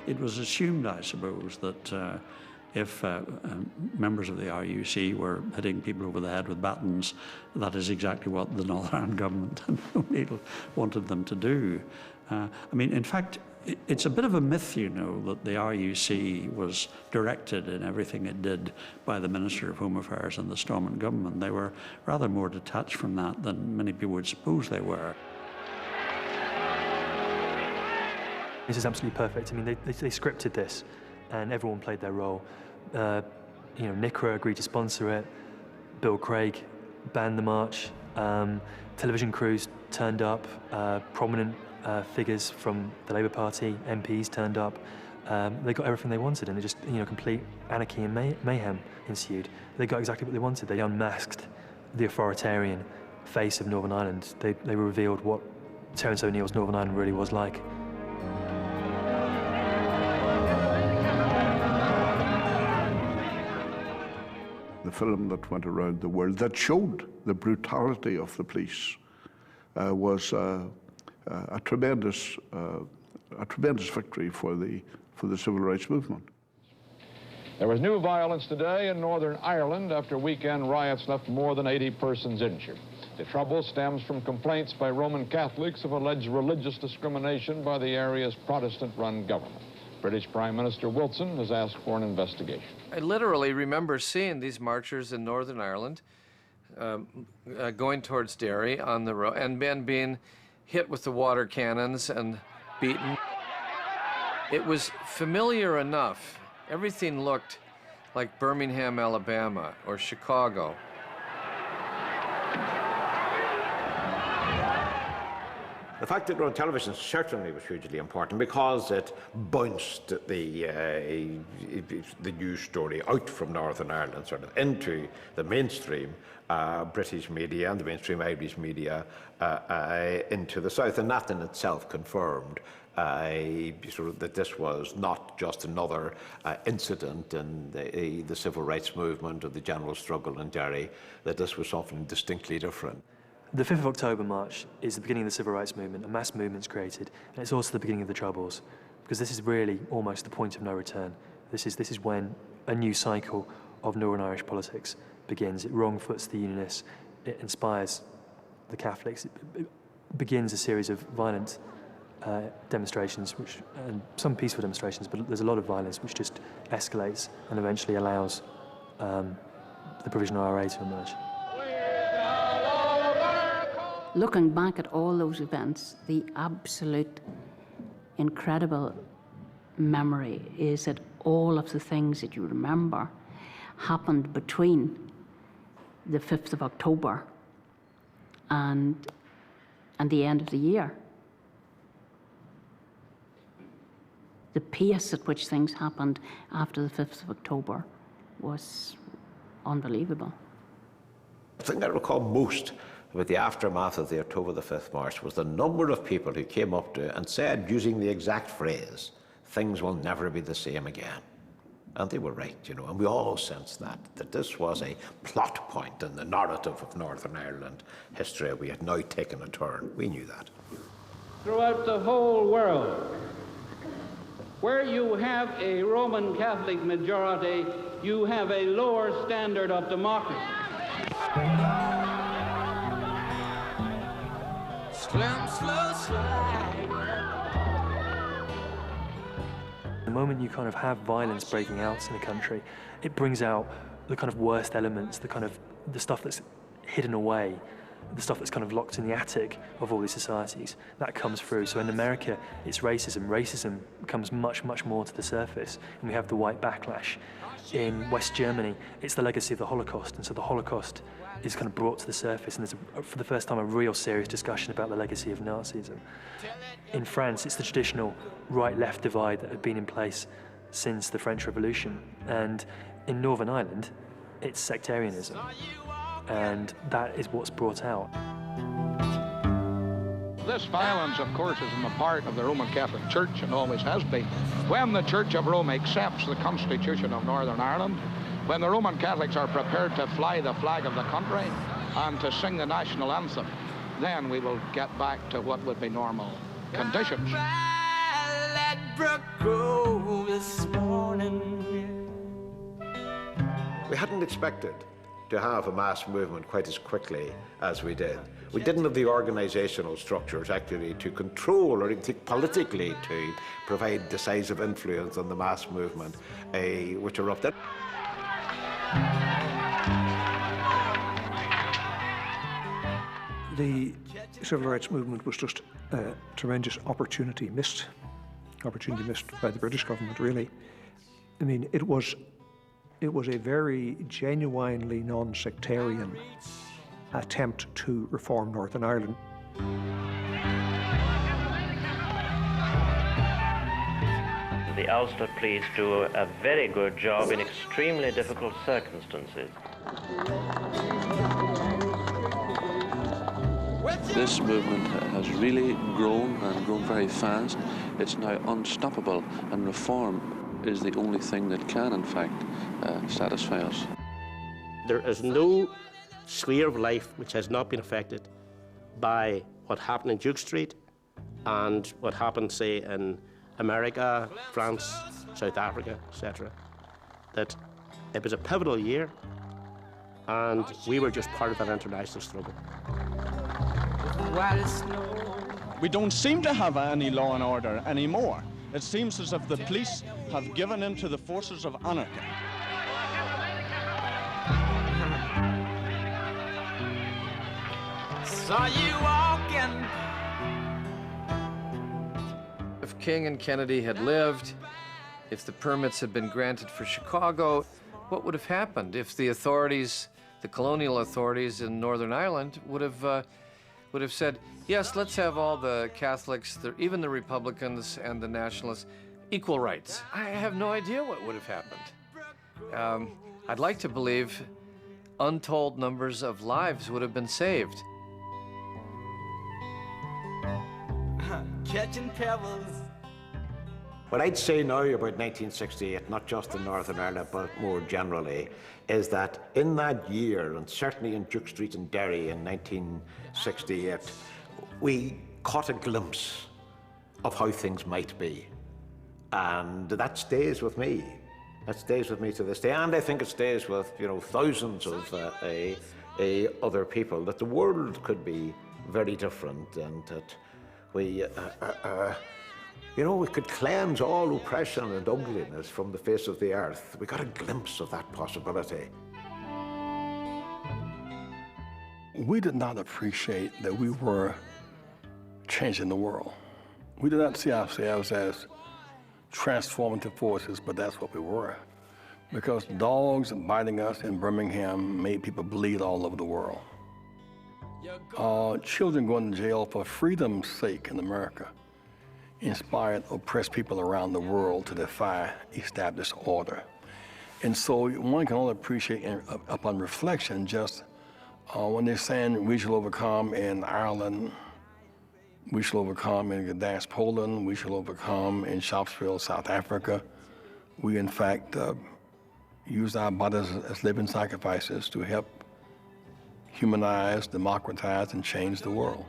it was assumed, I suppose, that if members of the RUC were hitting people over the head with batons, that is exactly what the Northern Ireland government and O'Neill wanted them to do. I mean, in fact, it's a bit of a myth, you know, that the RUC was directed in everything it did by the Minister of Home Affairs and the Stormont government. They were rather more detached from that than many people would suppose they were. This is absolutely perfect. I mean, they scripted this, and everyone played their role. You know, NICRA agreed to sponsor it. Bill Craig banned the march. Television crews turned up. Prominent figures from the Labour Party, MPs turned up. They got everything they wanted, and it just, you know, complete anarchy and mayhem ensued. They got exactly what they wanted. They unmasked the authoritarian face of Northern Ireland. They revealed what Terence O'Neill's Northern Ireland really was like. The film that went around the world that showed the brutality of the police was a tremendous victory for the civil rights movement. There was new violence today in Northern Ireland after weekend riots left more than 80 persons injured. The trouble stems from complaints by Roman Catholics of alleged religious discrimination by the area's Protestant-run government. British Prime Minister Wilson has asked for an investigation. I literally remember seeing these marchers in Northern Ireland going towards Derry on the road, and men being hit with the water cannons and beaten. It was familiar enough. Everything looked like Birmingham, Alabama, or Chicago. The fact that it were on television certainly was hugely important because it bounced the news story out from Northern Ireland sort of into the mainstream British media and the mainstream Irish media into the South, and that in itself confirmed that this was not just another incident in the civil rights movement or the general struggle in Derry, that this was something distinctly different. The 5th of October march is the beginning of the civil rights movement. A mass movement's created, and it's also the beginning of the Troubles, because this is really almost the point of no return. This is when a new cycle of Northern Irish politics begins. It wrong-foots the Unionists, it inspires the Catholics, it begins a series of violent demonstrations, and some peaceful demonstrations, but there's a lot of violence which just escalates and eventually allows the provisional IRA to emerge. Looking back at all those events, the absolute incredible memory is that all of the things that you remember happened between the 5th of October and the end of the year. The pace at which things happened after the 5th of October was unbelievable. The thing I recall most about the aftermath of the October the 5th march was the number of people who came up to it and said, using the exact phrase, "Things will never be the same again." And they were right, you know, and we all sensed that this was a plot point in the narrative of Northern Ireland history. We had now taken a turn. We knew that. Throughout the whole world, where you have a Roman Catholic majority, you have a lower standard of democracy. The moment you kind of have violence breaking out in the country, it brings out the kind of worst elements, the stuff that's hidden away, the stuff that's kind of locked in the attic of all these societies. That comes through. So in America, it's racism. Racism comes much, much more to the surface, and we have the white backlash. In West Germany, it's the legacy of the Holocaust, and so the Holocaust is kind of brought to the surface, and there's, for the first time, a real serious discussion about the legacy of Nazism. In France, it's the traditional right-left divide that had been in place since the French Revolution. And in Northern Ireland, it's sectarianism. And that is what's brought out. This violence, of course, is on the part of the Roman Catholic Church and always has been. When the Church of Rome accepts the Constitution of Northern Ireland, when the Roman Catholics are prepared to fly the flag of the country and to sing the national anthem, then we will get back to what would be normal conditions. Ladbroke Grove this morning. We hadn't expected to have a mass movement quite as quickly as we did. We didn't have the organisational structures actually to control or even politically to provide decisive influence on the mass movement which erupted. The civil rights movement was just a tremendous opportunity missed by the British government, really. I mean, it was a very genuinely non-sectarian attempt to reform Northern Ireland. The Ulster Police do a very good job in extremely difficult circumstances. This movement has really grown and grown very fast. It's now unstoppable, and reform is the only thing that can, in fact, satisfy us. There is no sphere of life which has not been affected by what happened in Duke Street and what happened, say, in America, France, South Africa, etc. That it was a pivotal year, and we were just part of that international struggle. We don't seem to have any law and order anymore. It seems as if the police have given in to the forces of anarchy. Saw you walking. If King and Kennedy had lived, if the permits had been granted for Chicago, what would have happened if the authorities, the colonial authorities in Northern Ireland, would have said, yes, let's have all the Catholics, even the Republicans and the Nationalists, equal rights? I have no idea what would have happened. I'd like to believe untold numbers of lives would have been saved. Catching pebbles. What I'd say now about 1968, not just in Northern Ireland, but more generally, is that in that year, and certainly in Duke Street in Derry in 1968, we caught a glimpse of how things might be. And that stays with me. That stays with me to this day. And I think it stays with, thousands of other people, that the world could be very different, and that we could cleanse all oppression and ugliness from the face of the earth. We got a glimpse of that possibility. We did not appreciate that we were changing the world. We did not see ourselves as transformative forces, but that's what we were. Because dogs biting us in Birmingham made people bleed all over the world. Children going to jail for freedom's sake in America inspired oppressed people around the world to defy established order. And so one can only appreciate upon reflection just when they're saying we shall overcome in Ireland, we shall overcome in Gdansk, Poland, we shall overcome in Shopsville, South Africa. We in fact use our bodies as living sacrifices to help humanize, democratize, and change the world.